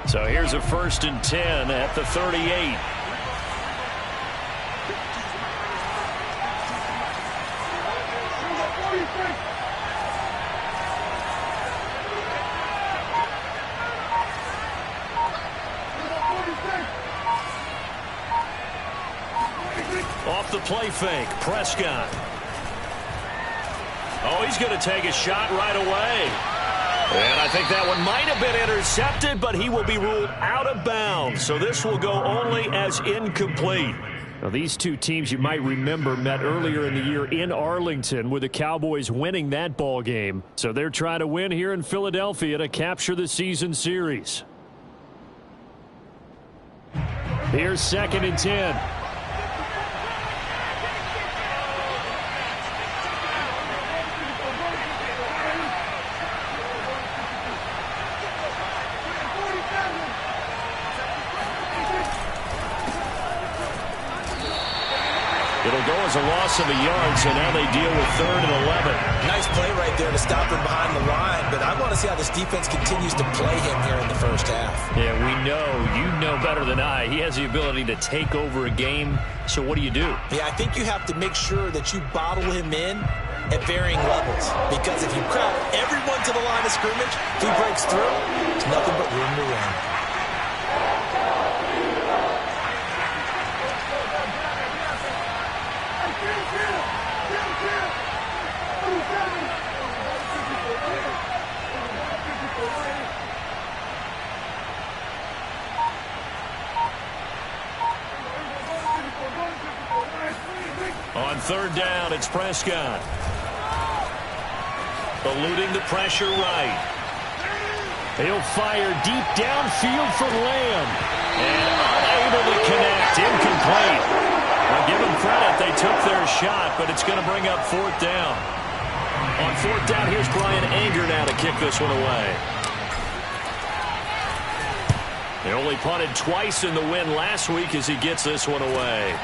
So here's a 1st and 10 at the 38. Off the play fake, Prescott. Oh, he's going to take a shot right away. And I think that one might have been intercepted, but he will be ruled out of bounds. So this will go only as incomplete. Now, these two teams, you might remember, met earlier in the year in Arlington with the Cowboys winning that ball game. So they're trying to win here in Philadelphia to capture the season series. Here's 2nd and 10. It'll go as a loss of a yard, so now they deal with 3rd and 11. Nice play right there to stop him behind the line, but I want to see how this defense continues to play him here in the first half. Yeah, we know. You know better than I. He has the ability to take over a game, so what do you do? Yeah, I think you have to make sure that you bottle him in at varying levels, because if you crowd everyone to the line of scrimmage, if he breaks through, there's nothing but room to run. On 3rd down, it's Prescott. Eluding the pressure right. He'll fire deep downfield for Lamb. And unable to connect. Incomplete. Well, give them credit. They took their shot, but it's going to bring up 4th down. On 4th down, here's Brian Anger now to kick this one away. They only punted twice in the win last week as he gets this one away.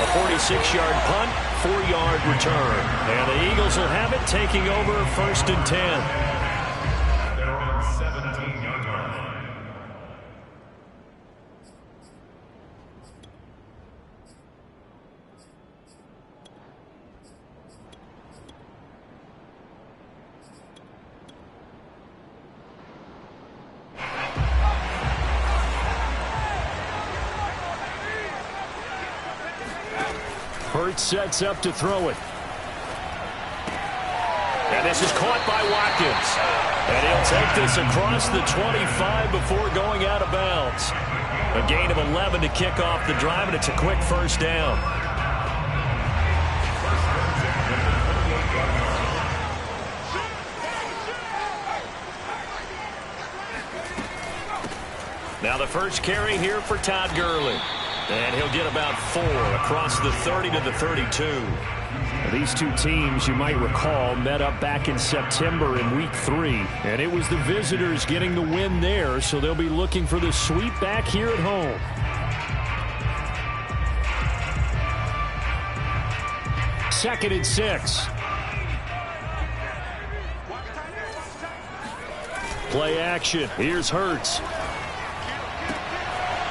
A 46-yard punt, 4-yard return. And the Eagles will have it, taking over 1st and 10. Hurts sets up to throw it. And this is caught by Watkins. And he'll take this across the 25 before going out of bounds. A gain of 11 to kick off the drive, and it's a quick 1st down. Now the first carry here for Todd Gurley. And he'll get about 4 across the 30 to the 32. Now, these two teams, you might recall, met up back in September in Week 3. And it was the visitors getting the win there, so they'll be looking for the sweep back here at home. Second and 6. Play action. Here's Hurts.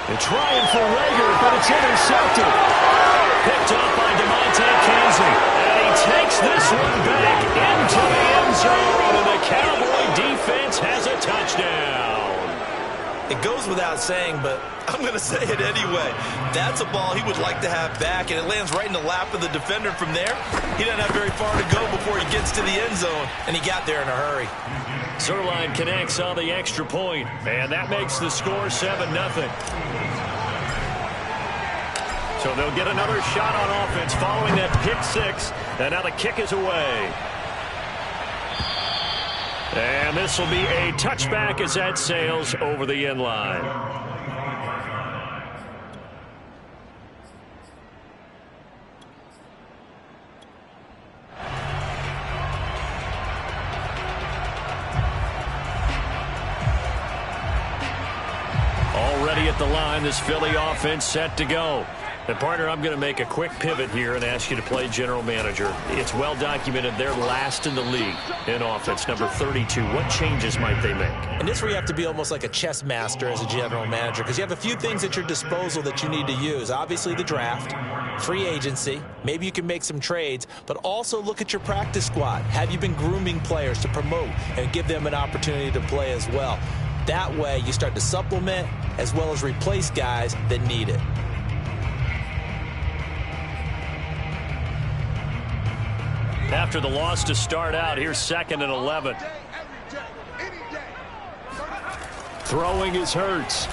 They're trying for Rager, but it's intercepted. Picked up by DeMonte Casey. And he takes this one back into the end zone, and the Cowboy defense has a touchdown. It goes without saying, but I'm going to say it anyway. That's a ball he would like to have back, and it lands right in the lap of the defender from there. He doesn't have very far to go before he gets to the end zone, and he got there in a hurry. Zuerlein connects on the extra point, and that makes the score 7-0. So they'll get another shot on offense following that pick 6, and now the kick is away. And this will be a touchback as that sails over the end line. Already at the line, this Philly offense set to go. And, partner, I'm going to make a quick pivot here and ask you to play general manager. It's well documented they're last in the league in offense, number 32. What changes might they make? And this is where you have to be almost like a chess master as a general manager, because you have a few things at your disposal that you need to use. Obviously, the draft, free agency, maybe you can make some trades, but also look at your practice squad. Have you been grooming players to promote and give them an opportunity to play as well? That way, you start to supplement as well as replace guys that need it. After the loss to start out, here's 2nd and 11. Throwing is Hurts.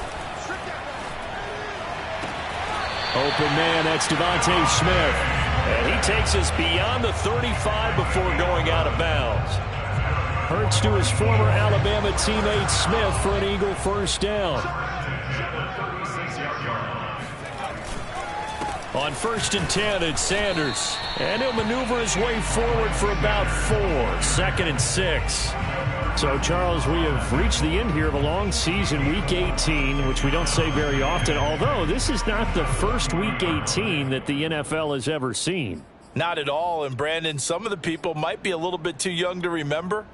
Open man, that's Devontae Smith. And he takes us beyond the 35 before going out of bounds. Hurts to his former Alabama teammate Smith for an Eagle first down. On 1st and 10, it's Sanders. And he'll maneuver his way forward for about 4. 2nd and 6. So, Charles, we have reached the end here of a long season, Week 18, which we don't say very often, although this is not the first Week 18 that the NFL has ever seen. Not at all. And, Brandon, some of the people might be a little bit too young to remember,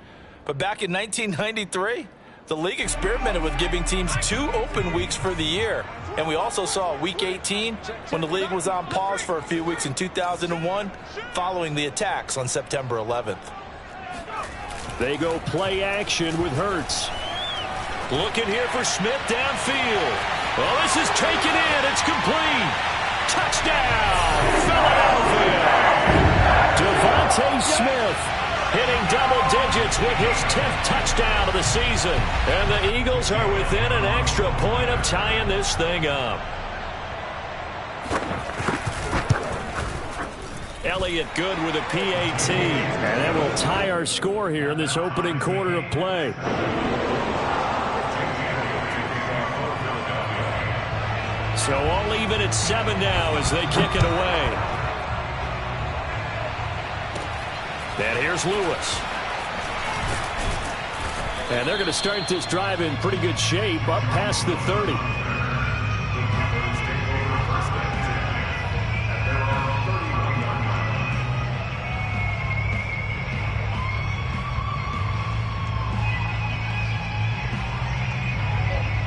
but back in 1993, the league experimented with giving teams 2 open weeks for the year. And we also saw Week 18 when the league was on pause for a few weeks in 2001 following the attacks on September 11th. They go play action with Hurts. Looking here for Smith downfield. Well, this is taken in. It's complete. Touchdown, Philadelphia. Devontae Smith hitting double digits with his 10th touchdown of the season. And the Eagles are within an extra point of tying this thing up. Elliott good with a PAT. And that will tie our score here in this opening quarter of play. So all even at 7 now as they kick it away. And here's Lewis. And they're going to start this drive in pretty good shape up past the 30.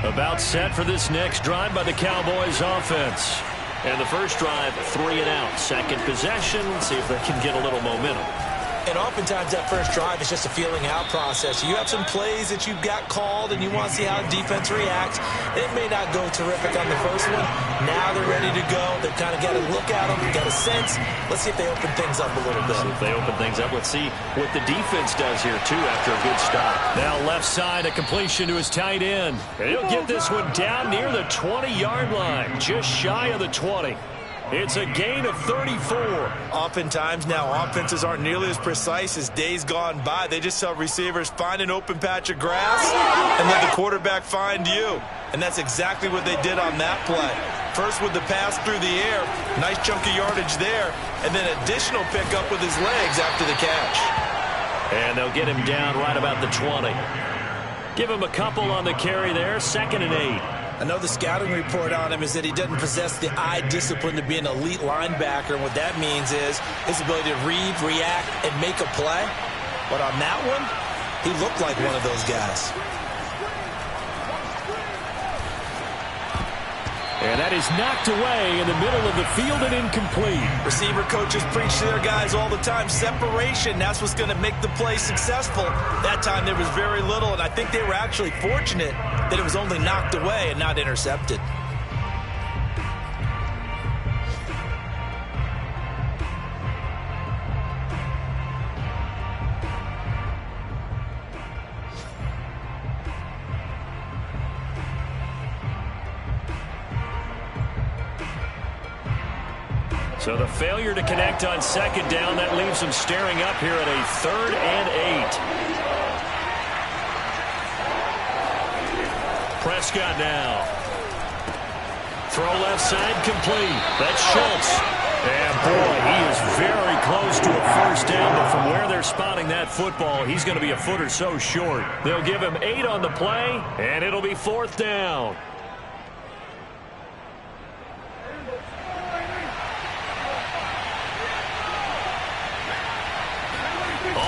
About set for this next drive by the Cowboys offense. And the first drive, 3 and out. Second possession, see if they can get a little momentum. And oftentimes that first drive is just a feeling out process. You have some plays that you've got called and you want to see how the defense reacts. It may not go terrific on the first one. Now they're ready to go. They've kind of got a look at them, got a sense. Let's see if they open things up a little bit. See if they open things up. Let's see what the defense does here, too, after a good start. Now left side, a completion to his tight end. And he'll get this one down near the 20-yard line, just shy of the 20. It's a gain of 34. Oftentimes now offenses aren't nearly as precise as days gone by. They just tell receivers, find an open patch of grass and let the quarterback find you. And that's exactly what they did on that play. First with the pass through the air, nice chunk of yardage there, and then additional pickup with his legs after the catch. And they'll get him down right about the 20. Give him a couple on the carry there, 2nd and 8. I know the scouting report on him is that he doesn't possess the eye discipline to be an elite linebacker. And what that means is his ability to read, react, and make a play. But on that one, he looked like one of those guys. And that is knocked away in the middle of the field and incomplete. Receiver coaches preach to their guys all the time. Separation, that's what's going to make the play successful. That time there was very little, and I think they were actually fortunate that it was only knocked away and not intercepted. So the failure to connect on 2nd down, that leaves them staring up here at a 3rd and 8. Prescott now. Throw left side complete. That's Schultz. And boy, he is very close to a first down, but from where they're spotting that football, he's going to be a foot or so short. They'll give him 8 on the play, and it'll be 4th down.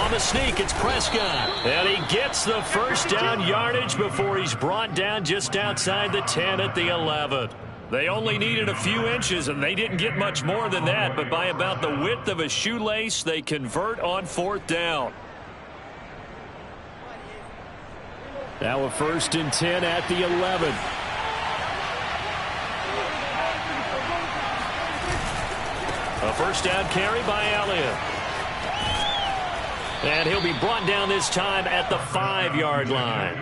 On the sneak, it's Prescott. And he gets the first down yardage before he's brought down just outside the 10 at the 11. They only needed a few inches, and they didn't get much more than that. But by about the width of a shoelace, they convert on 4th down. Now a 1st and 10 at the 11. A first down carry by Elliott. And he'll be brought down this time at the 5-yard line.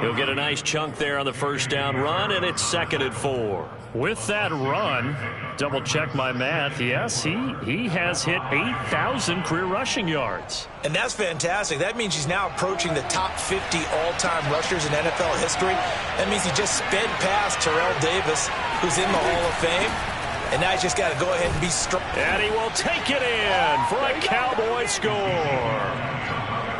He'll get a nice chunk there on the first down run, and it's 2nd and 4. With that run, double check my math, yes, he has hit 8,000 career rushing yards. And that's fantastic. That means he's now approaching the top 50 all-time rushers in NFL history. That means he just sped past Terrell Davis, who's in the Hall of Fame. And now he's just got to go ahead and be strong. And he will take it in for a Cowboy score.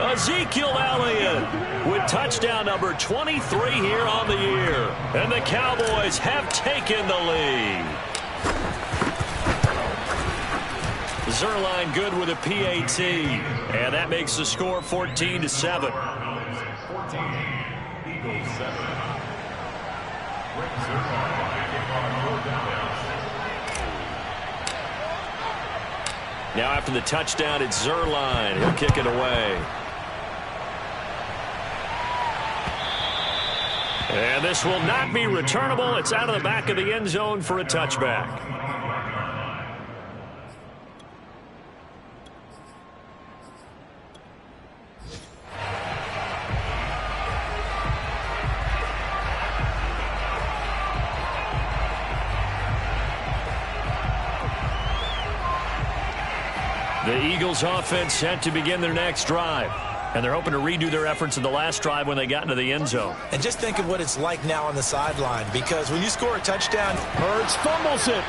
Ezekiel Elliott with touchdown number 23 here on the year. And the Cowboys have taken the lead. Zuerlein good with a PAT. And that makes the score 14-7. Now after the touchdown, it's Zuerlein. He'll kick it away. And this will not be returnable. It's out of the back of the end zone for a touchback. The Eagles offense set to begin their next drive. And they're hoping to redo their efforts in the last drive when they got into the end zone. And just think of what it's like now on the sideline, because when you score a touchdown, Hurts fumbles it.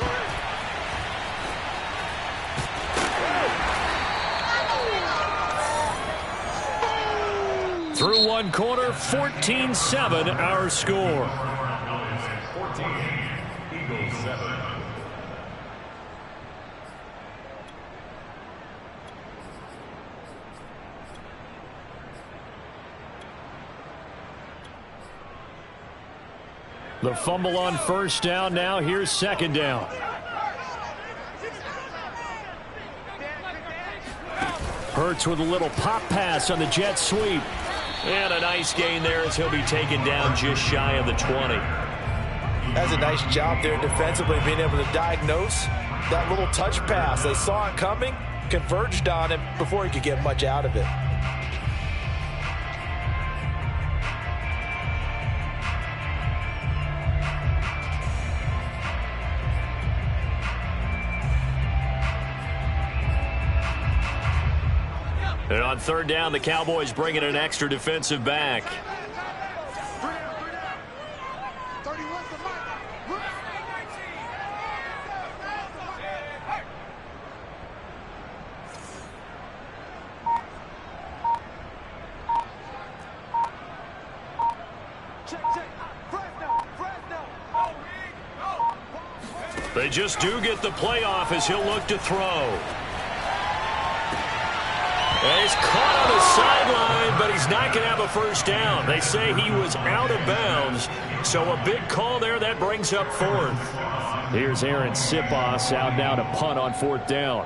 Through one quarter, 14-7 our score. 14, Eagles 7. The fumble on first down. Now here's 2nd down. Hurts with a little pop pass on the jet sweep. And a nice gain there as he'll be taken down just shy of the 20. That's a nice job there defensively, being able to diagnose that little touch pass. They saw it coming, converged on him before he could get much out of it. And on 3rd down, the Cowboys bring in an extra defensive back. They just do get the playoff as he'll look to throw. And he's caught on the sideline, but he's not going to have a first down. They say he was out of bounds, so a big call there. That brings up 4th. Here's Aaron Siposs out now to punt on 4th down.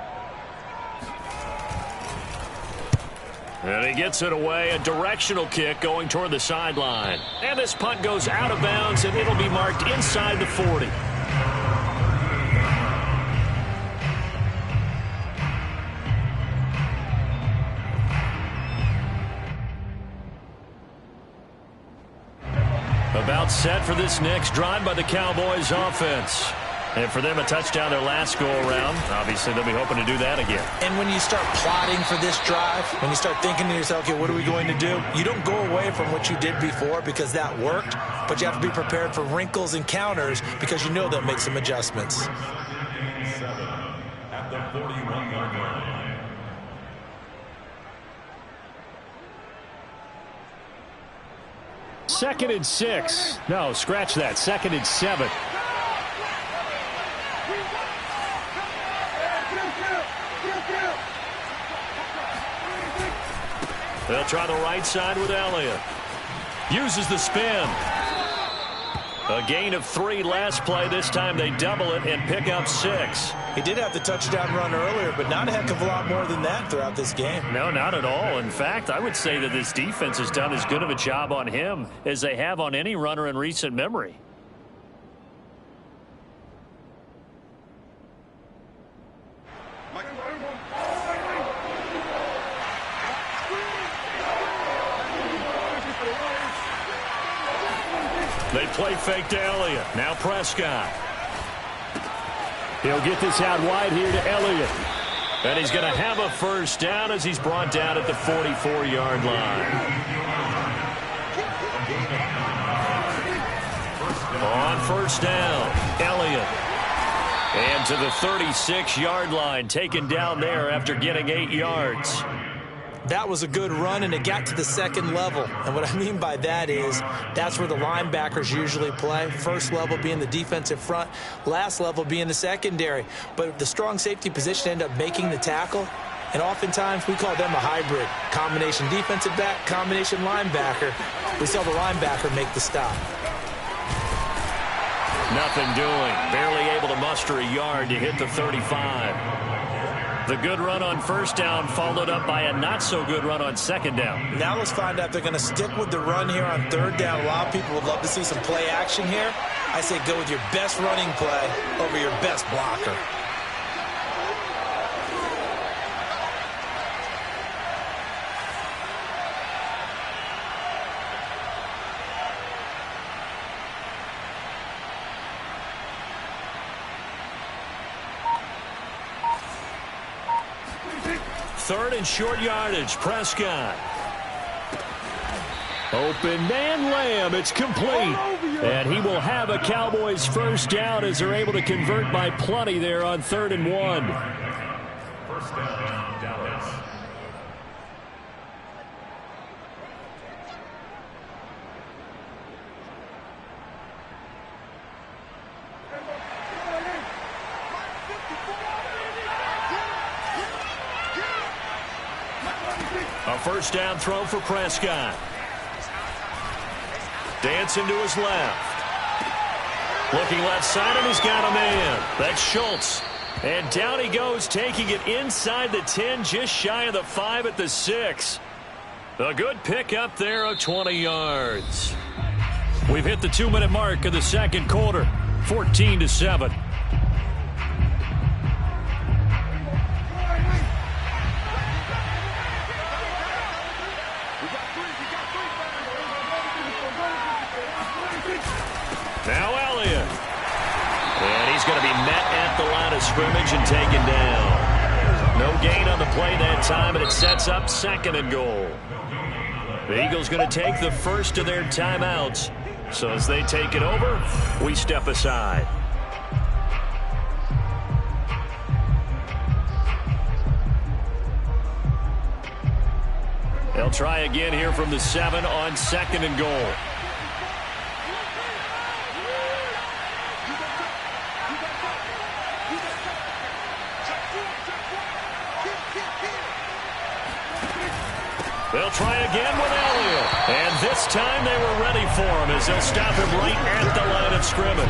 And he gets it away, a directional kick going toward the sideline. And this punt goes out of bounds, and it'll be marked inside the 40. About set for this next drive by the Cowboys offense. And for them, a touchdown their last go-around. Obviously, they'll be hoping to do that again. And when you start plotting for this drive, when you start thinking to yourself, okay, what are we going to do? You don't go away from what you did before because that worked, but you have to be prepared for wrinkles and counters because you know they'll make some adjustments. 7 at the 41-yard line. Second and 6. No, scratch that. 2nd and 7. They'll try the right side with Elliott. Uses the spin. A gain of 3 last play. This time they double it and pick up 6. He did have the touchdown run earlier, but not a heck of a lot more than that throughout this game. No, not at all. In fact, I would say that this defense has done as good of a job on him as they have on any runner in recent memory. They play fake to Elliott. Now Prescott. He'll get this out wide here to Elliott. And he's going to have a first down as he's brought down at the 44-yard line. On first down, Elliott. And to the 36-yard line, taken down there after getting 8 yards. That was a good run, and it got to the second level. And what I mean by that is that's where the linebackers usually play. First level being the defensive front, last level being the secondary. But the strong safety position ended up making the tackle, and oftentimes we call them a hybrid. Combination defensive back, combination linebacker. We saw the linebacker make the stop. Nothing doing. Barely able to muster a yard to hit the 35. The good run on first down followed up by a not-so-good run on second down. Now let's find out if they're going to stick with the run here on third down. A lot of people would love to see some play action here. I say go with your best running play over your best blocker. Third and short yardage, Prescott. Open man Lamb, it's complete. And he will have a Cowboys first down as they're able to convert by plenty there on 3rd and 1. First down, Dallas. A first down throw for Prescott. Dancing to his left. Looking left side, and he's got a man. That's Schultz. And down he goes, taking it inside the 10, just shy of the 5 at the 6. A good pick up there of 20 yards. We've hit the 2-minute mark of the second quarter. 14-7. Now Elliott. And he's going to be met at the line of scrimmage and taken down. No gain on the play that time, and it sets up 2nd and goal. The Eagles going to take the first of their timeouts. So as they take it over, we step aside. They'll try again here from the 7 on 2nd and goal. They'll try again with Elliott. And this time they were ready for him as they'll stop him right at the line of scrimmage.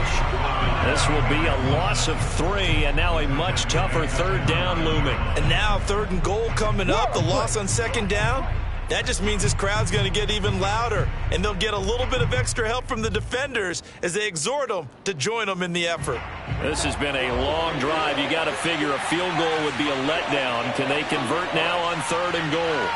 This will be a loss of 3, and now a much tougher 3rd down looming. And now 3rd and goal coming up, the loss on 2nd down. That just means this crowd's going to get even louder, and they'll get a little bit of extra help from the defenders as they exhort them to join them in the effort. This has been a long drive. You got to figure a field goal would be a letdown. Can they convert now on 3rd and goal?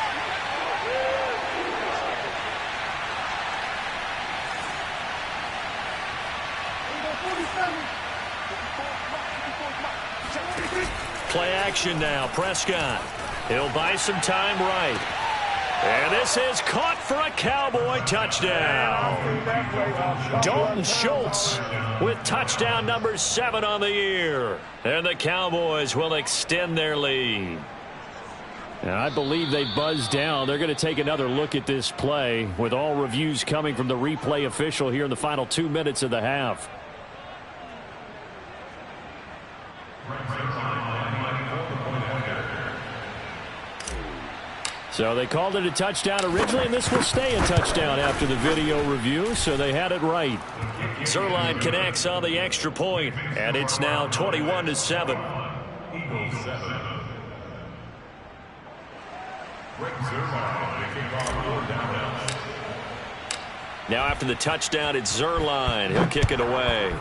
Play action now, Prescott. He'll buy some time right. And this is caught for a Cowboy touchdown. Dalton Schultz with touchdown number 7 on the year. And the Cowboys will extend their lead. And I believe they buzzed down. They're going to take another look at this play with all reviews coming from the replay official here in the final 2 minutes of the half. So they called it a touchdown originally, and this will stay a touchdown after the video review, so they had it right. Zuerlein connects on the extra point, and it's now 21-7. Eagles 7. Greg Zuerlein, the kickoff, down. Now after the touchdown, it's Zuerlein. He'll kick it away.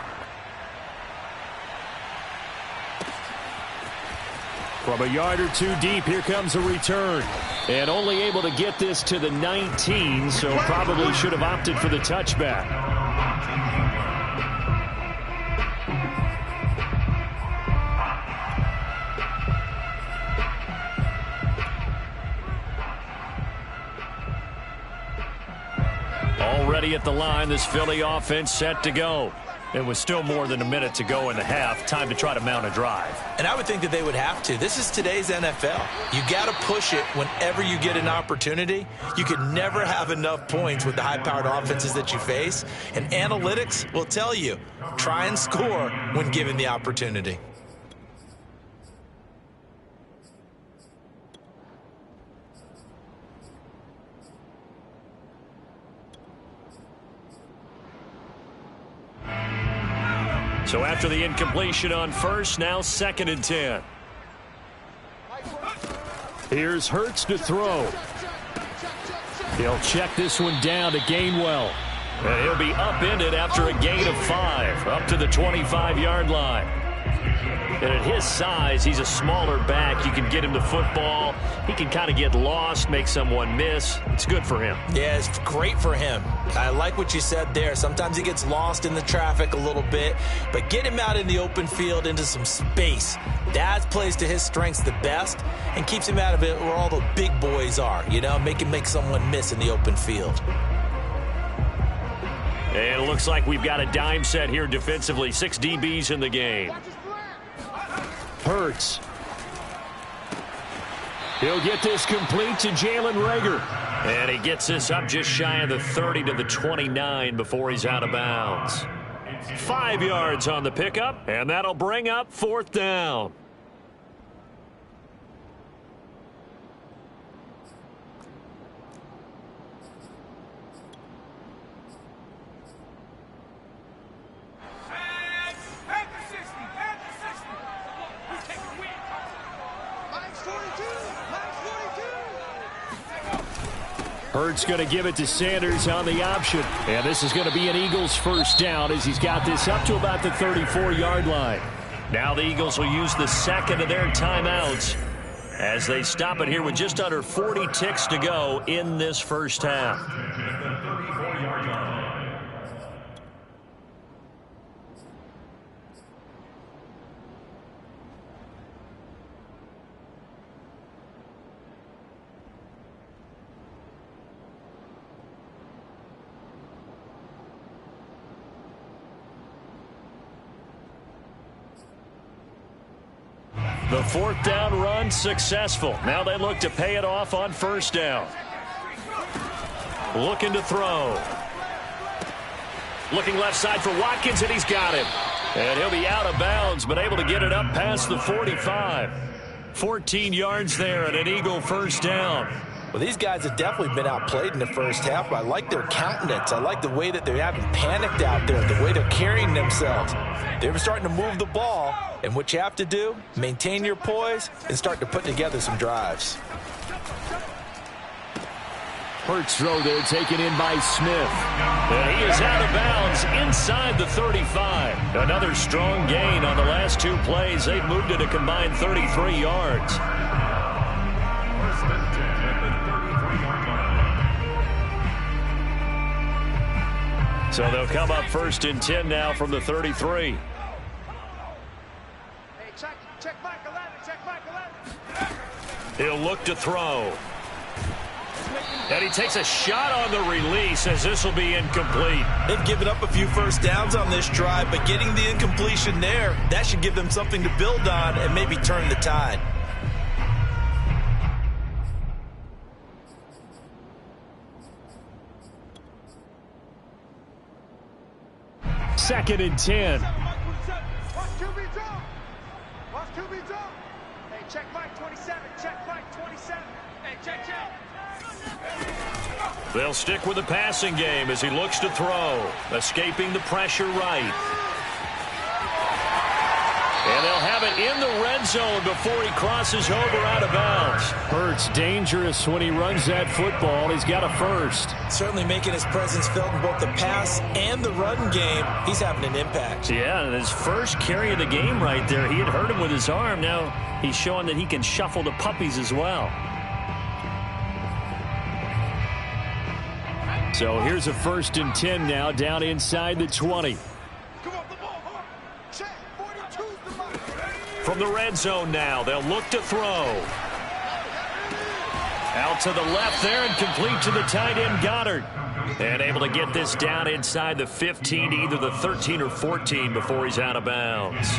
From a yard or two deep, here comes a return. And only able to get this to the 19, so probably should have opted for the touchback. Already at the line, this Philly offense set to go. It was still more than a minute to go in the half. Time to try to mount a drive. And I would think that they would have to. This is today's NFL. You got to push it whenever you get an opportunity. You can never have enough points with the high-powered offenses that you face. And analytics will tell you, try and score when given the opportunity. So after the incompletion on first, now 2nd and 10. Here's Hurts to throw. He'll check this one down to Gainwell. And he'll be upended after a gain of 5, up to the 25-yard line. And at his size, he's a smaller back. You can get him the football. He can kind of get lost, make someone miss. It's good for him. Yeah, it's great for him. I like what you said there. Sometimes he gets lost in the traffic a little bit, but get him out in the open field into some space. That plays to his strengths the best and keeps him out of it where all the big boys are, you know, make someone miss in the open field. And it looks like we've got a dime set here defensively. 6 DBs in the game. Hurts. He'll get this complete to Jalen Reagor. And he gets this up just shy of the 30 to the 29 before he's out of bounds. 5 yards on the pickup, and that'll bring up 4th down. Hurts going to give it to Sanders on the option. And this is going to be an Eagles first down as he's got this up to about the 34-yard line. Now the Eagles will use the second of their timeouts as they stop it here with just under 40 ticks to go in this first half. The 4th down run successful. Now they look to pay it off on first down. Looking to throw. Looking left side for Watkins, and he's got him. And he'll be out of bounds, but able to get it up past the 45. 14 yards there and an Eagle first down. Well, these guys have definitely been outplayed in the first half, but I like their countenance. I like the way that they haven't panicked out there, the way they're carrying themselves. They're starting to move the ball, and what you have to do, maintain your poise and start to put together some drives. Hurts throw there taken in by Smith. And he is out of bounds inside the 35. Another strong gain on the last 2 plays. They've moved it a combined 33 yards. So they'll come up 1st and 10 now from the 33. Hey, check Mike 11, check Mike 11. He'll look to throw. And he takes a shot on the release as this will be incomplete. They've given up a few first downs on this drive, but getting the incompletion there, that should give them something to build on and maybe turn the tide. Second and 10. Watch QB drop. Watch QB drop. Hey, check Mike 27. Check Mike 27. They'll stick with the passing game as he looks to throw, escaping the pressure right. And they'll have it in the red zone before he crosses over out of bounds. Hurts dangerous when he runs that football. He's got a first. Certainly making his presence felt in both the pass and the run game. He's having an impact. Yeah, and his first carry of the game right there, he had hurt him with his arm. Now he's showing that he can shuffle the puppies as well. So here's a 1st and 10 now, down inside the 20. From the red zone now, they'll look to throw. Out to the left there and complete to the tight end, Goddard. And able to get this down inside the 15 to either the 13 or 14 before he's out of bounds.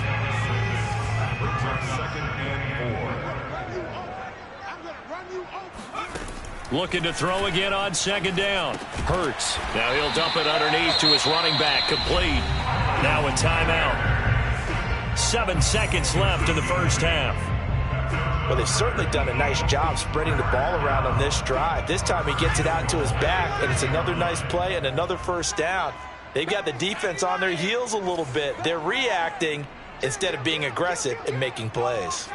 Looking to throw again on 2nd down. Hurts. Now he'll dump it underneath to his running back. Complete. Now a timeout. 7 seconds left in the first half. Well, they've certainly done a nice job spreading the ball around on this drive. This time he gets it out to his back, and it's another nice play and another 1st down. They've got the defense on their heels a little bit. They're reacting instead of being aggressive and making plays.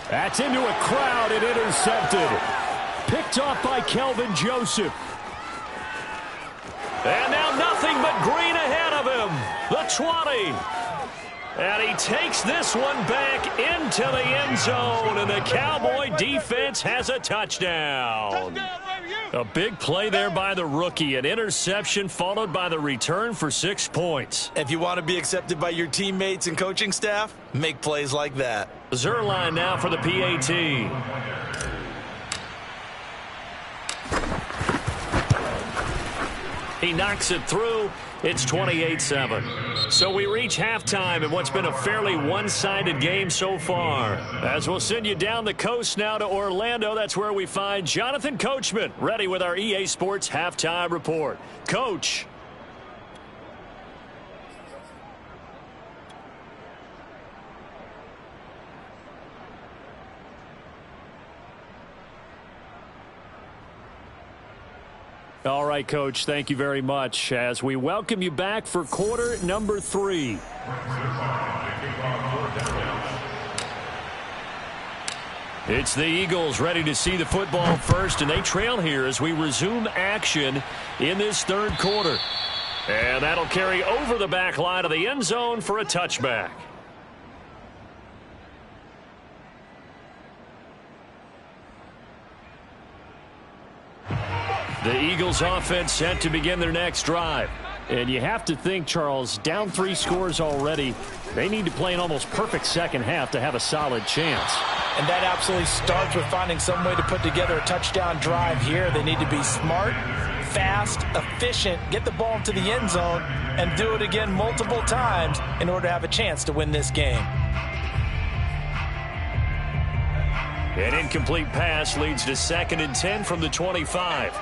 That's into a crowd and intercepted. Picked off by Kelvin Joseph. And now nothing but green ahead of him. The 20. And he takes this one back into the end zone. And the Cowboy defense has a touchdown. A big play there by the rookie. An interception followed by the return for 6 points. If you want to be accepted by your teammates and coaching staff, make plays like that. Zuerlein now for the PAT. He knocks it through. It's 28-7. So we reach halftime in what's been a fairly one-sided game so far. As we'll send you down the coast now to Orlando, that's where we find Jonathan Coachman, ready with our EA Sports Halftime Report. Coach. All right, Coach, thank you very much as we welcome you back for quarter number 3. It's the Eagles ready to see the football first, and they trail here as we resume action in this 3rd quarter. And that'll carry over the back line of the end zone for a touchback. The Eagles offense set to begin their next drive. And you have to think, Charles, down 3 scores already. They need to play an almost perfect second half to have a solid chance. And that absolutely starts with finding some way to put together a touchdown drive here. They need to be smart, fast, efficient, get the ball into the end zone, and do it again multiple times in order to have a chance to win this game. An incomplete pass leads to 2nd and 10 from the 25.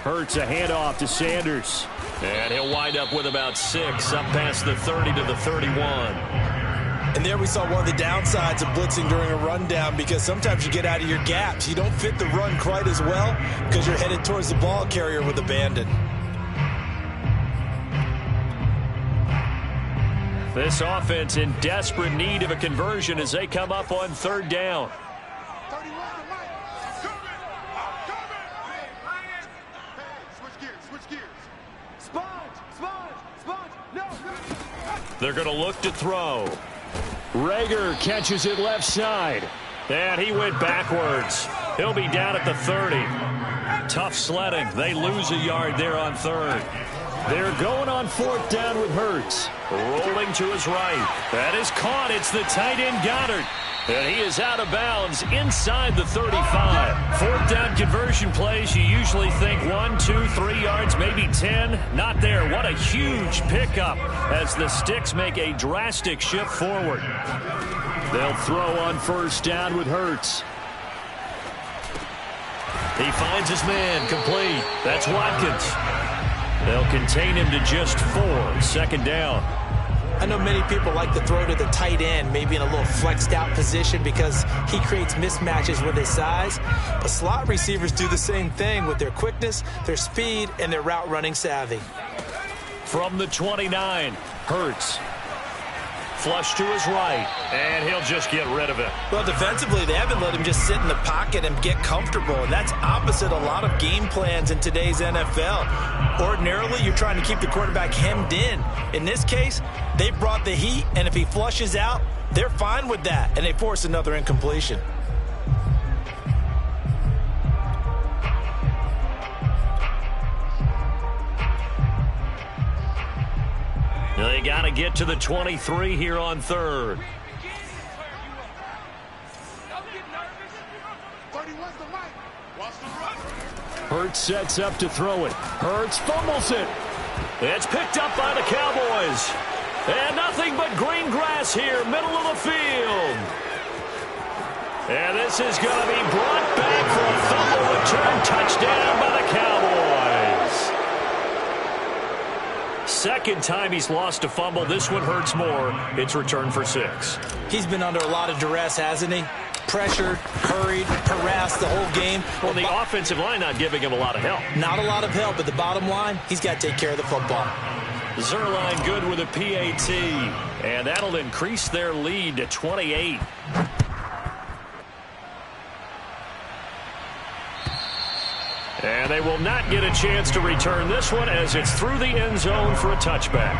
Hurts a handoff to Sanders. And he'll wind up with about 6 up past the 30 to the 31. And there we saw one of the downsides of blitzing during a rundown, because sometimes you get out of your gaps. You don't fit the run quite as well because you're headed towards the ball carrier with abandon. This offense in desperate need of a conversion as they come up on 3rd down. They're going to look to throw. Reagor catches it left side. And he went backwards. He'll be down at the 30. Tough sledding. They lose a yard there on 3rd. They're going on 4th down with Hurts. Rolling to his right. That is caught. It's the tight end, Goddard. And he is out of bounds inside the 35. 4th down conversion plays, you usually think 1, 2, 3 yards, maybe 10. Not there. What a huge pickup as the Sticks make a drastic shift forward. They'll throw on 1st down with Hurts. He finds his man, complete. That's Watkins. They'll contain him to just 4. Second down. I know many people like to throw to the tight end, maybe in a little flexed out position because he creates mismatches with his size. But slot receivers do the same thing with their quickness, their speed, and their route running savvy. From the 29, Hurts. Flush to his right, and he'll just get rid of it. Well, defensively, they haven't let him just sit in the pocket and get comfortable, and that's opposite a lot of game plans in today's NFL. Ordinarily, you're trying to keep the quarterback hemmed in. In this case, they brought the heat, and if he flushes out, they're fine with that, and they force another incompletion. They got to get to the 23 here on third. Hurts sets up to throw it. Hurts fumbles it. It's picked up by the Cowboys. And nothing but green grass here, middle of the field. And this is going to be brought back for a fumble return touchdown by the Cowboys. Second time he's lost a fumble. This one hurts more. It's returned for 6. He's been under a lot of duress, hasn't he? Pressured, hurried, harassed the whole game. Well, the offensive line not giving him a lot of help. Not a lot of help, but the bottom line, he's got to take care of the football. Zuerlein good with a PAT. And that'll increase their lead to 28. And they will not get a chance to return this one as it's through the end zone for a touchback.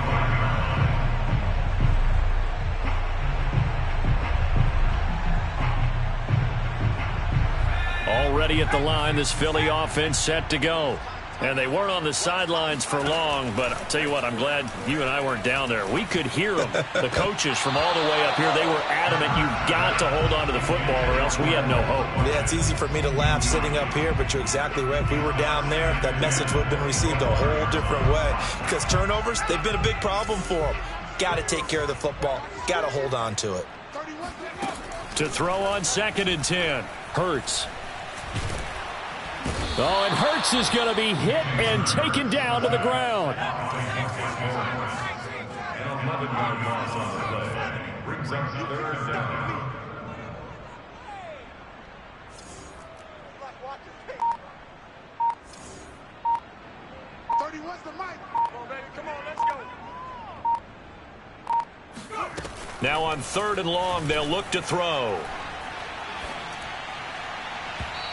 Already at the line, this Philly offense set to go. And they weren't on the sidelines for long, but I'll tell you what, I'm glad you and I weren't down there. We could hear them, the coaches from all the way up here. They were adamant, you've got to hold on to the football or else we have no hope. Yeah, it's easy for me to laugh sitting up here, but you're exactly right. If we were down there, that message would have been received a whole different way. Because turnovers, they've been a big problem for them. Got to take care of the football. Got to hold on to it. To throw on 2nd and 10, Hurts. Oh, and Hurts is going to be hit and taken down to the ground. An 11-yard loss on the play. Brings up 3rd down. Now on 3rd and long, they'll look to throw.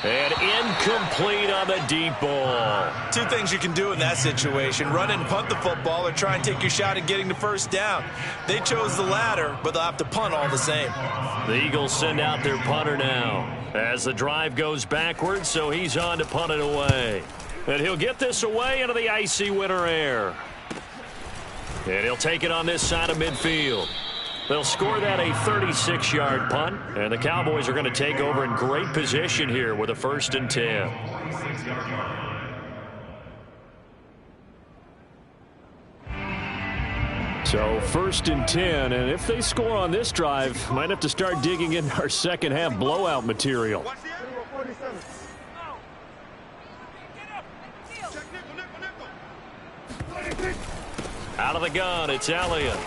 And incomplete on the deep ball. 2 things you can do in that situation. Run and punt the football or try and take your shot at getting the first down. They chose the latter, but they'll have to punt all the same. The Eagles send out their punter now as the drive goes backwards, so he's on to punt it away. And he'll get this away into the icy winter air. And he'll take it on this side of midfield. They'll score that a 36-yard punt, and the Cowboys are going to take over in great position here with a 1st and 10. So 1st and 10, and if they score on this drive, might have to start digging in our second half blowout material. Out of the gun, it's Elliott.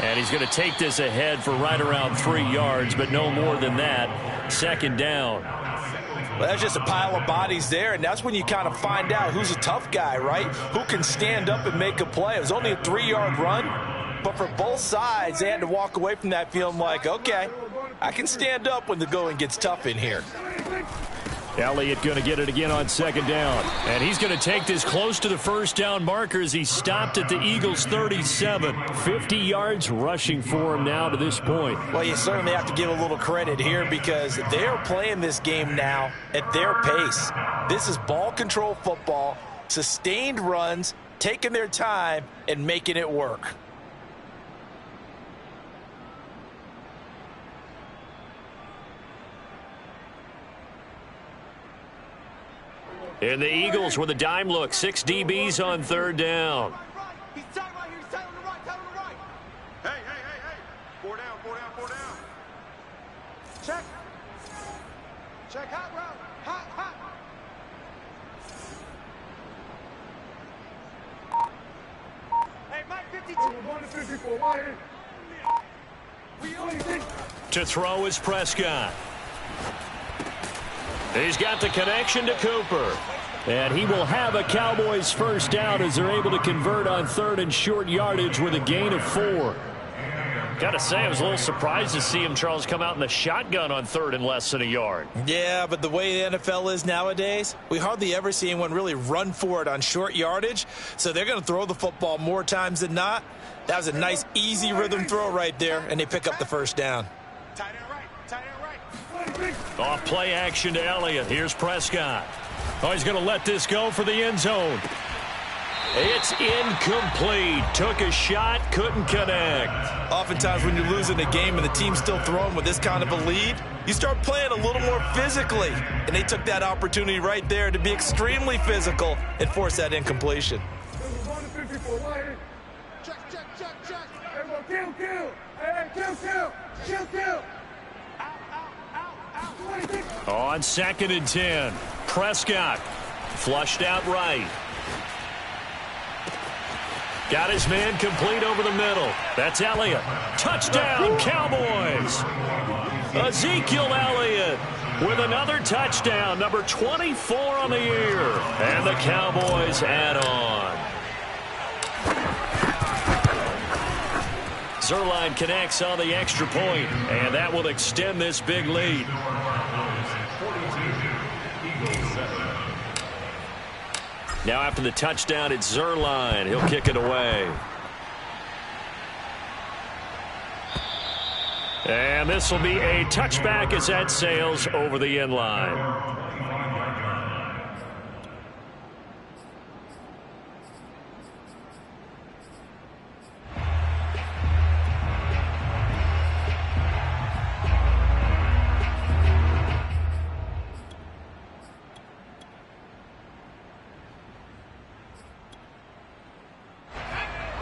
And he's going to take this ahead for right around 3 yards, but no more than that. 2nd down. Well, that's just a pile of bodies there, and that's when you kind of find out who's a tough guy, right? Who can stand up and make a play. It was only a 3-yard run, but for both sides, they had to walk away from that feeling like, okay, I can stand up when the going gets tough in here. Elliott going to get it again on 2nd down. And he's going to take this close to the first down marker as he stopped at the Eagles' 37. 50 yards rushing for him now to this point. Well, you certainly have to give a little credit here because they're playing this game now at their pace. This is ball control football, sustained runs, taking their time, and making it work. And the Eagles with a dime look. 6 DBs on 3rd down. He's tight right here. He's tight on the right. Tight on the right. Hey. 4 down. 4 down. 4 down. Check. Check. Hot route. Hot. To throw is Prescott. He's got the connection to Cooper. And he will have a Cowboys first down as they're able to convert on 3rd and short yardage with a gain of 4. Got to say, I was a little surprised to see him, Charles, come out in the shotgun on 3rd and less than a yard. Yeah, but the way the NFL is nowadays, we hardly ever see anyone really run for it on short yardage. So they're going to throw the football more times than not. That was a nice, easy rhythm throw right there, and they pick up the first down. Tight end right. Tight end right. Off play action to Elliott. Here's Prescott. Oh, he's going to let this go for the end zone. It's incomplete. Took a shot, couldn't connect. Oftentimes when you're losing a game and the team's still throwing with this kind of a lead, you start playing a little more physically. And they took that opportunity right there to be extremely physical and force that incompletion. On 2nd and 10, Prescott flushed out right. Got his man complete over the middle. That's Elliott. Touchdown, Cowboys. Ezekiel Elliott with another touchdown, number 24 on the year. And the Cowboys add on. Zuerlein connects on the extra point, and that will extend this big lead. Now after the touchdown, it's Zuerlein. He'll kick it away. And this will be a touchback as that sails over the end line.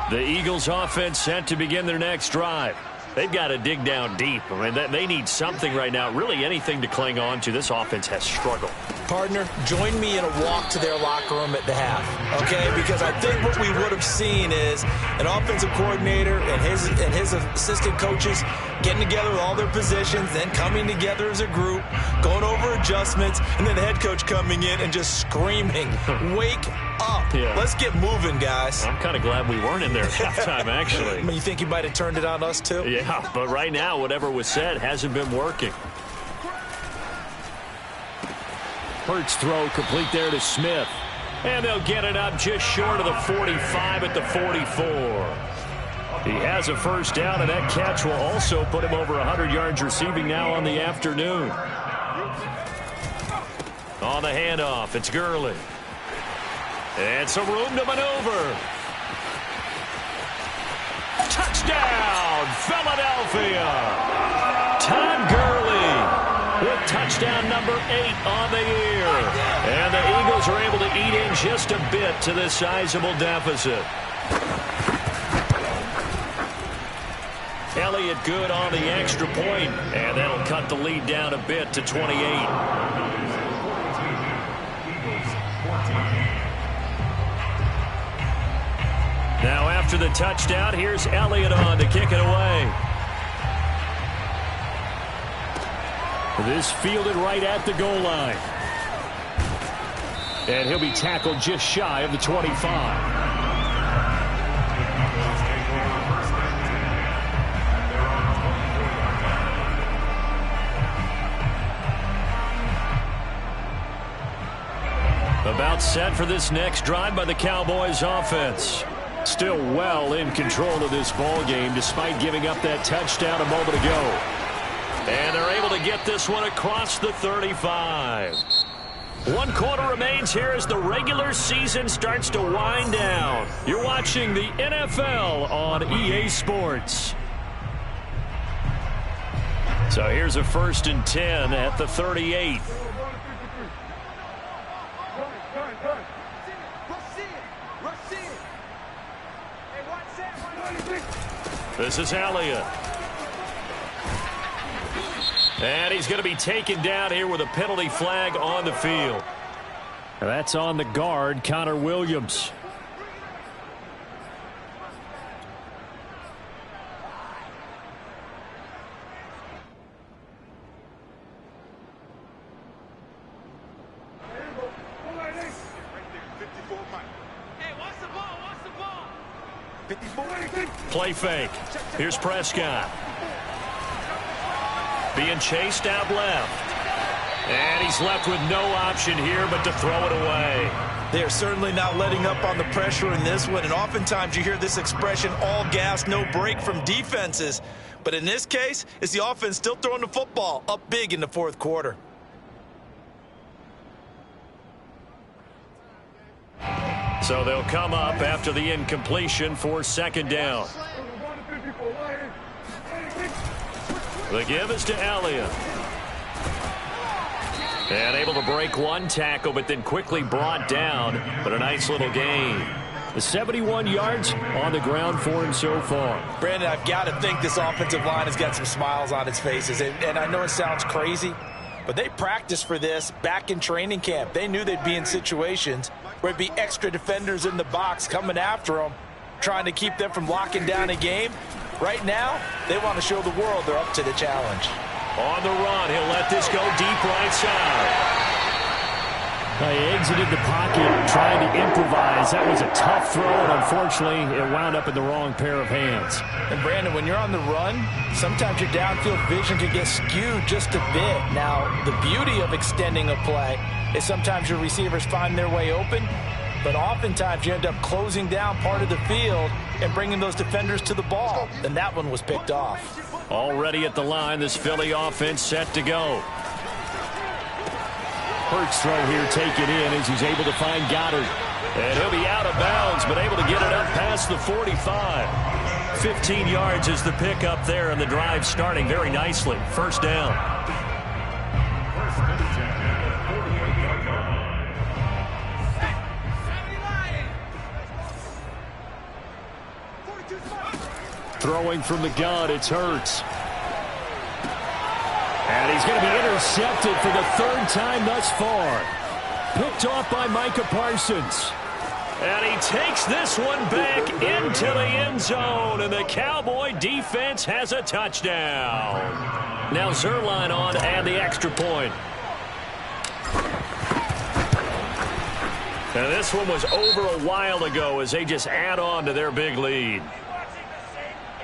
The Eagles offense set to begin their next drive. They've got to dig down deep. I mean, they need something right now, really anything to cling on to. This offense has struggled. Partner, join me in a walk to their locker room at the half, okay? Because I think what we would have seen is an offensive coordinator and his assistant coaches getting together with all their positions, then coming together as a group, going over adjustments, and then the head coach coming in and just screaming, "Wake up. Yeah. Let's get moving, guys." I'm kind of glad we weren't in there at halftime, actually. I mean, you think he might have turned it on us, too? Yeah, but right now, whatever was said hasn't been working. Hurts throw complete there to Smith. And they'll get it up just short of the 45 at the 44. He has a first down, and that catch will also put him over 100 yards receiving now on the afternoon. On the handoff, it's Gurley. And some room to maneuver. Touchdown, Philadelphia. Todd Gurley with touchdown number 8 on the year. And the Eagles are able to eat in just a bit to this sizable deficit. Elliott good on the extra point, and that'll cut the lead down a bit to 28. Now after the touchdown, here's Elliott on to kick it away. This fielded right at the goal line. And he'll be tackled just shy of the 25. About set for this next drive by the Cowboys offense. Still well in control of this ball game despite giving up that touchdown a moment ago. And they're able to get this one across the 35. 1 quarter remains here as the regular season starts to wind down. You're watching the NFL on EA Sports. So here's a 1st and 10 at the 38. This is Elliott. And he's going to be taken down here with a penalty flag on the field. That's on the guard, Connor Williams. Hey, what's the ball? What's the ball? Play fake. Here's Prescott. Being chased out left. And he's left with no option here but to throw it away. They are certainly not letting up on the pressure in this one, and oftentimes you hear this expression, all gas, no break from defenses. But in this case, it's the offense still throwing the football up big in the fourth quarter. So they'll come up after the incompletion for second down. The give is to Elliott. And able to break one tackle, but then quickly brought down. But a nice little gain. The 71 yards on the ground for him so far. Brandon, I've got to think this offensive line has got some smiles on its faces. And I know it sounds crazy, but they practiced for this back in training camp. They knew they'd be in situations where it'd be extra defenders in the box coming after them, trying to keep them from locking down a game. Right now, they want to show the world they're up to the challenge. On the run, he'll let this go deep right side. He exited the pocket trying to improvise. That was a tough throw, and unfortunately, it wound up in the wrong pair of hands. And Brandon, when you're on the run, sometimes your downfield vision can get skewed just a bit. Now, the beauty of extending a play is sometimes your receivers find their way open, but oftentimes you end up closing down part of the field and bringing those defenders to the ball. And that one was picked off. Already at the line, this Philly offense set to go. Hurts throw here taken in as he's able to find Goddard. And he'll be out of bounds, but able to get it up past the 45. 15 yards is the pickup there, and the drive starting very nicely. First down. Throwing from the gun, it's Hurts. And he's going to be intercepted for the third time thus far. Picked off by Micah Parsons. And he takes this one back into the end zone, and the Cowboy defense has a touchdown. Now Zuerlein on and the extra point. And this one was over a while ago as they just add on to their big lead.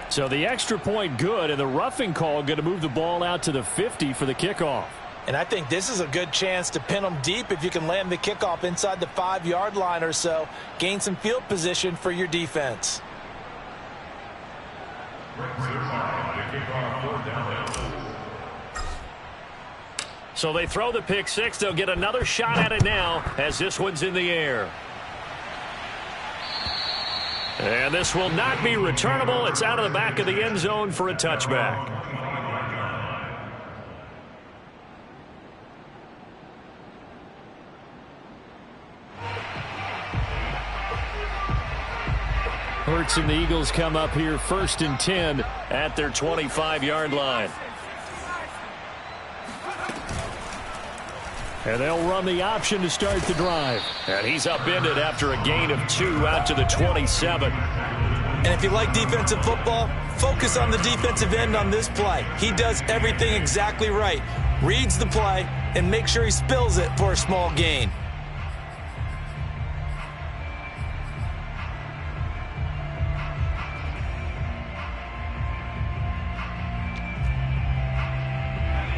So the extra point good, and the roughing call going to move the ball out to the 50 for the kickoff. And I think this is a good chance to pin them deep if you can land the kickoff inside the 5-yard line or so. Gain some field position for your defense. So they throw the pick six. They'll get another shot at it now as this one's in the air. And this will not be returnable. It's out of the back of the end zone for a touchback. Hurts and the Eagles come up here 1st and 10 at their 25-yard line. And they'll run the option to start the drive. And he's upended after a gain of 2 out to the 27. And if you like defensive football, focus on the defensive end on this play. He does everything exactly right. Reads the play and makes sure he spills it for a small gain.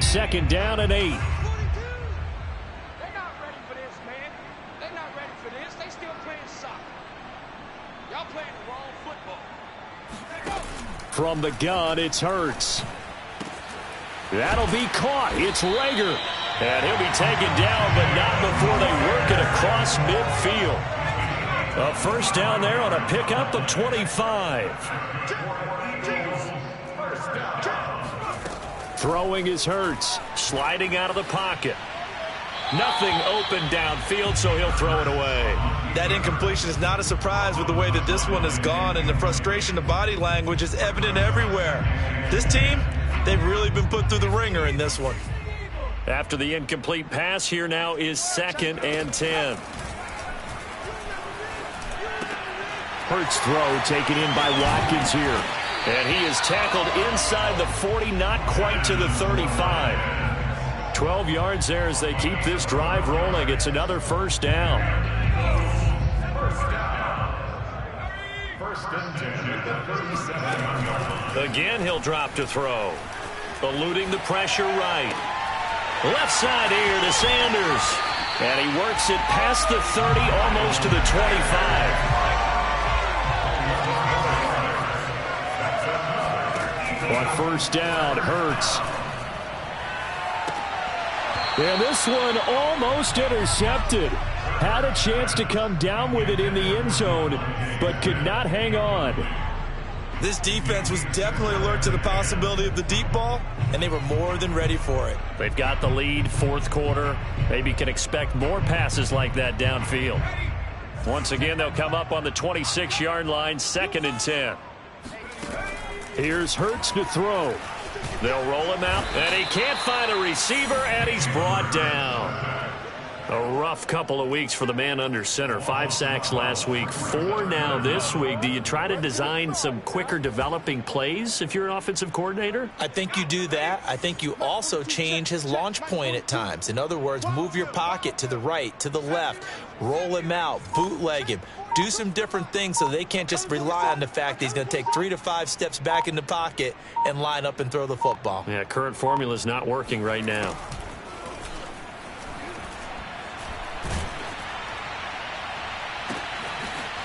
Second down and 8. From the gun, it's Hurts. That'll be caught. It's Reagor. And he'll be taken down, but not before they work it across midfield. A first down there on a pickup of 25. Throwing is Hurts. Sliding out of the pocket. Nothing open downfield, so he'll throw it away. That incompletion is not a surprise with the way that this one has gone, and the frustration of body language is evident everywhere. This team, they've really been put through the ringer in this one. After the incomplete pass, here now is 2nd and 10. Hurts throw taken in by Watkins here. And he is tackled inside the 40, not quite to the 35. 12 yards there as they keep this drive rolling. It's another first down. Again, he'll drop to throw. Eluding the pressure right. Left side here to Sanders. And he works it past the 30, almost to the 25. On first down, Hurts. And this one almost intercepted. Had a chance to come down with it in the end zone, but could not hang on. This defense was definitely alert to the possibility of the deep ball, and they were more than ready for it. They've got the lead, fourth quarter. Maybe can expect more passes like that downfield. Once again, they'll come up on the 26-yard line, 2nd and 10. Here's Hurts to throw. They'll roll him out, and he can't find a receiver, and he's brought down. A rough couple of weeks for the man under center. 5 sacks last week, 4 now this week. Do you try to design some quicker developing plays if you're an offensive coordinator? I think you do that. I think you also change his launch point at times. In other words, move your pocket to the right, to the left, roll him out, bootleg him. Do some different things so they can't just rely on the fact that he's going to take 3 to 5 steps back in the pocket and line up and throw the football. Yeah, current formula is not working right now.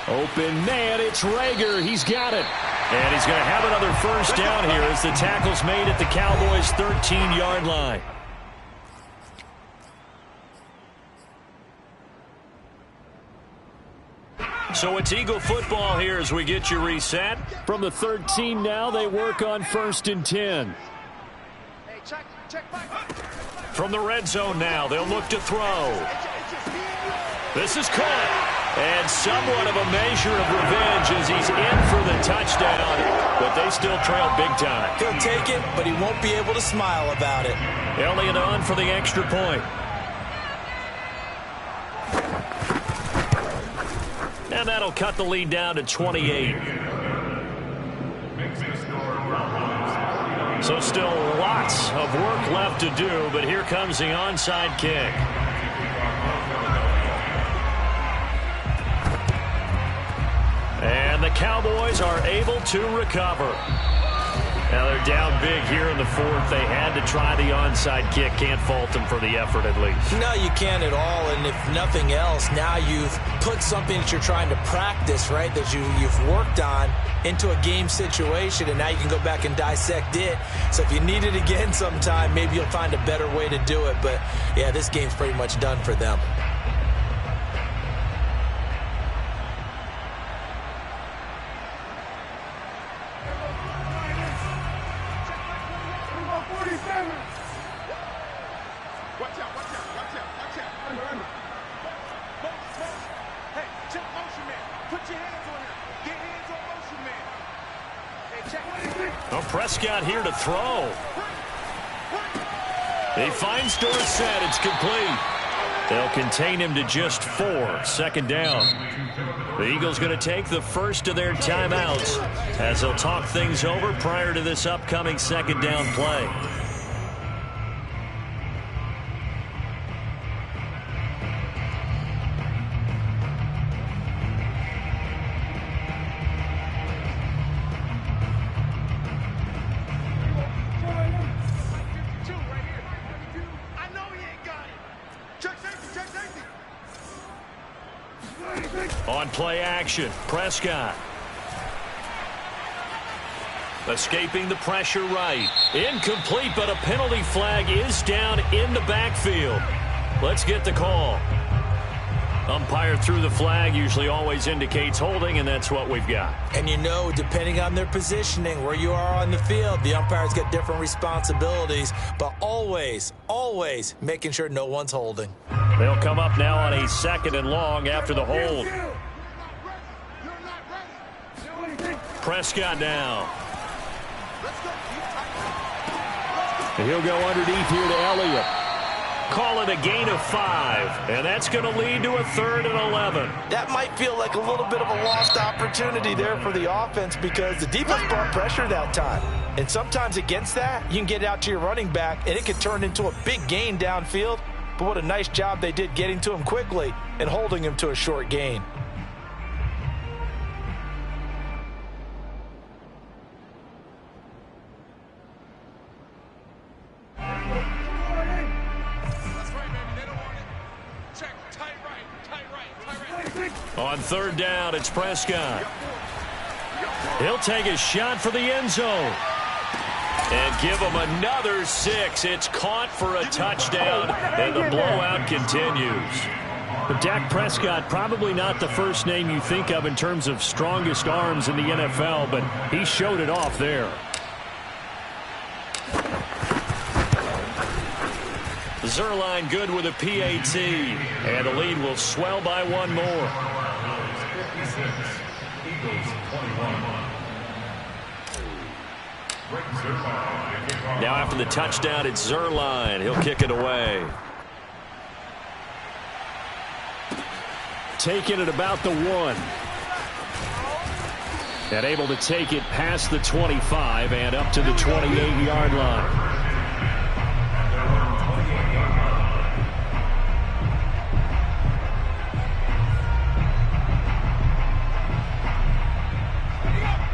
Open man, it's Reagor. He's got it. And he's going to have another first down here as the tackle's made at the Cowboys' 13-yard line. So it's Eagle football here as we get you reset. From the 13 now, they work on 1st and 10. From the red zone now, they'll look to throw. This is caught. And somewhat of a measure of revenge as he's in for the touchdown, but they still trail big time. He'll take it, but he won't be able to smile about it. Elliott on for the extra point. And that'll cut the lead down to 28. So still lots of work left to do, but here comes the onside kick. And the Cowboys are able to recover. Now they're down big here in the 4th. They had to try the onside kick. Can't fault them for the effort at least. No, you can't at all. And if nothing else, now you've put something that you're trying to practice, right, that you've worked on into a game situation, and now you can go back and dissect it. So if you need it again sometime, maybe you'll find a better way to do it. But, yeah, this game's pretty much done for them. Prescott here to throw. He finds Dorsett. It's complete. They'll contain him to just 4. 2nd down. The Eagles going to take the first of their timeouts as they'll talk things over prior to this upcoming 2nd down play. On play action, Prescott. Escaping the pressure right. Incomplete, but a penalty flag is down in the backfield. Let's get the call. Umpire threw the flag, usually always indicates holding, and that's what we've got. And you know, depending on their positioning, where you are on the field, the umpire's got different responsibilities, but always, always making sure no one's holding. They'll come up now on a 2nd and long after the hold. Prescott now. He'll go underneath here to Elliott. Call it a gain of 5, and that's going to lead to a 3rd and 11. That might feel like a little bit of a lost opportunity there for the offense because the defense brought pressure that time. And sometimes against that, you can get out to your running back, and it can turn into a big gain downfield. But what a nice job they did getting to him quickly and holding him to a short gain. On third down, it's Prescott. He'll take a shot for the end zone. And give him another 6. It's caught for a touchdown, and the blowout continues. But Dak Prescott, probably not the first name you think of in terms of strongest arms in the NFL, but he showed it off there. Zuerlein good with a PAT, and the lead will swell by one more. Now after the touchdown, it's Zuerlein. He'll kick it away. Taking it about the 1. And able to take it past the 25 and up to the 28-yard line.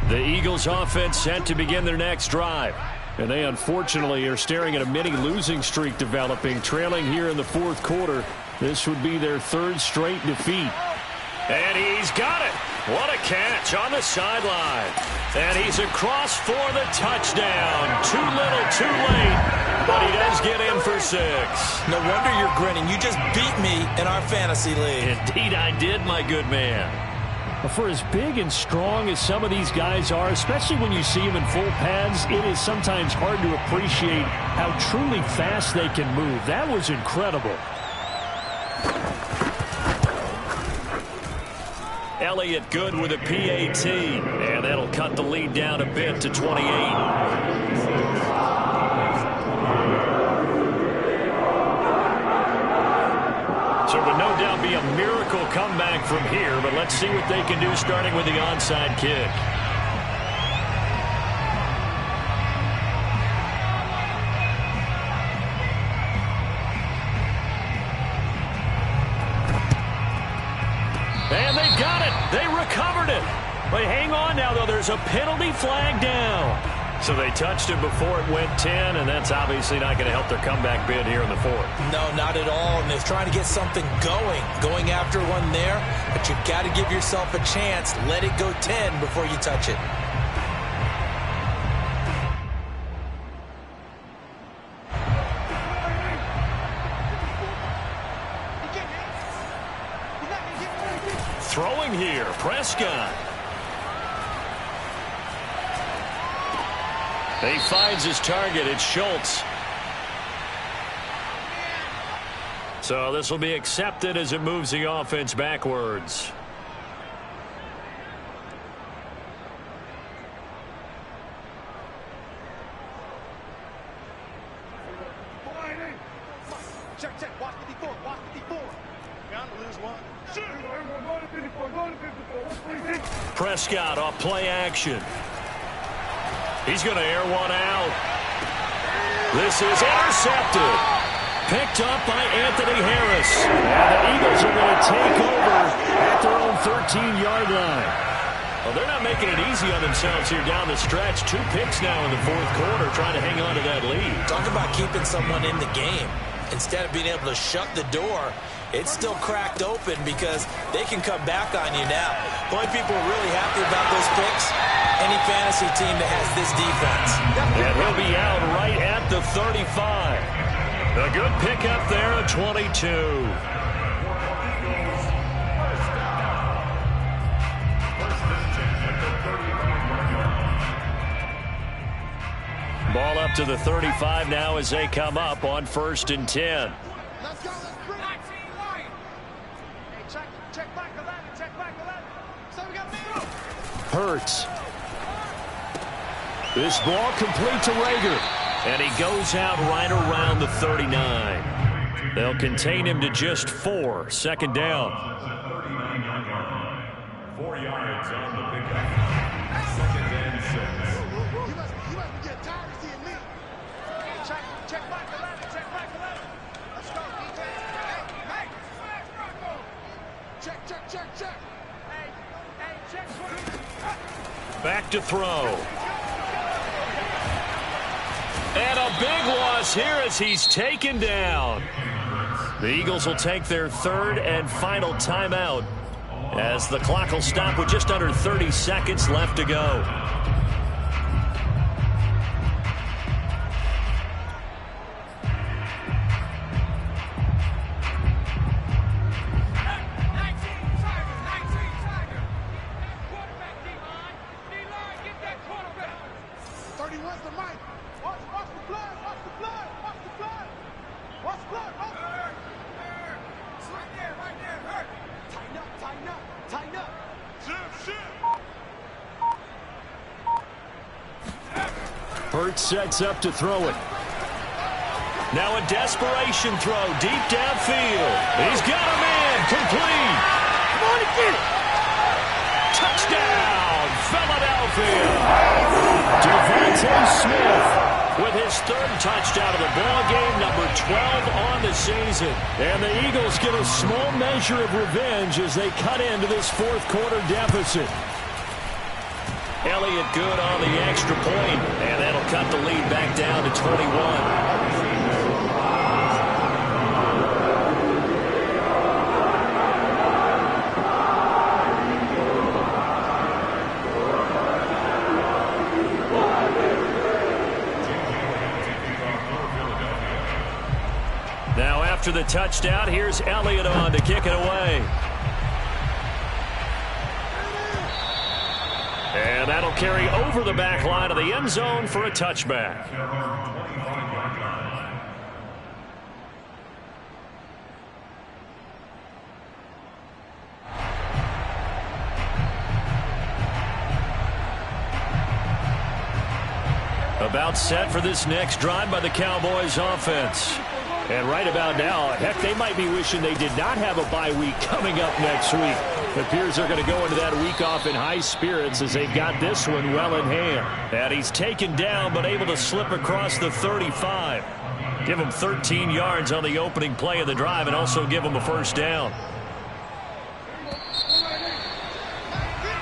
The Eagles offense set to begin their next drive. And they unfortunately are staring at a mini losing streak developing, trailing here in the fourth quarter. This would be their 3rd straight defeat. And he's got it. What a catch on the sideline. And he's across for the touchdown. Too little, too late. But he does get in for 6. No wonder you're grinning. You just beat me in our fantasy league. Indeed I did, my good man. For as big and strong as some of these guys are, especially when you see them in full pads, it is sometimes hard to appreciate how truly fast they can move. That was incredible. Elliott good with a PAT, and that'll cut the lead down a bit to 28. So it would no doubt be a miracle comeback from here, but let's see what they can do starting with the onside kick. And they got it. They recovered it. But hang on now, though. There's a penalty flag down. So they touched it before it went 10, and that's obviously not going to help their comeback bid here in the fourth. No, not at all. And they're trying to get something going after one there. But you've got to give yourself a chance. Let it go 10 before you touch it. Throwing here, Prescott. He finds his target. It's Schultz. So this will be accepted as it moves the offense backwards. Check. Watch 54. Watch 54. Bound to lose one. Prescott off play action. He's going to air one out. This is intercepted. Picked up by Anthony Harris. And the Eagles are going to take over at their own 13-yard line. Well, they're not making it easy on themselves here down the stretch. 2 picks now in the fourth quarter trying to hang on to that lead. Talk about keeping someone in the game. Instead of being able to shut the door, it's still cracked open because they can come back on you now. The only people really happy about those picks, any fantasy team that has this defense. And he'll be out right at the 35. A good pickup there at 22. Ball up to the 35 now as they come up on 1st and 10. Let's go. Let's bring it. Hey, check back 11. Check back 11. So we got me. Hurts. This ball complete to Rager. And he goes out right around the 39. They'll contain him to just 4. 2nd down. 4 yards on the pickup. 2nd and 6. You must be getting tired of seeing me. Hey, check back 11. Check back 11. Let's go, defense. Hey. Check. Hey, check. Back to throw. And a big loss here as he's taken down. The Eagles will take their 3rd and final timeout as the clock will stop with just under 30 seconds left to go. Hurts sets up to throw it. Now a desperation throw deep downfield. He's got him in. Complete. Come on and get it. Touchdown, Philadelphia. Devontae Smith with his third touchdown of the ball game, number 12 on the season. And the Eagles get a small measure of revenge as they cut into this fourth quarter deficit. Elliott good on the extra point, and that'll cut the lead back down to 21. Now after the touchdown, here's Elliott on to kick it away. And that'll carry over the back line of the end zone for a touchback. About set for this next drive by the Cowboys offense. And right about now, heck, they might be wishing they did not have a bye week coming up next week. It appears they're going to go into that week off in high spirits as they've got this one well in hand. And he's taken down but able to slip across the 35. Give him 13 yards on the opening play of the drive and also give him a first down.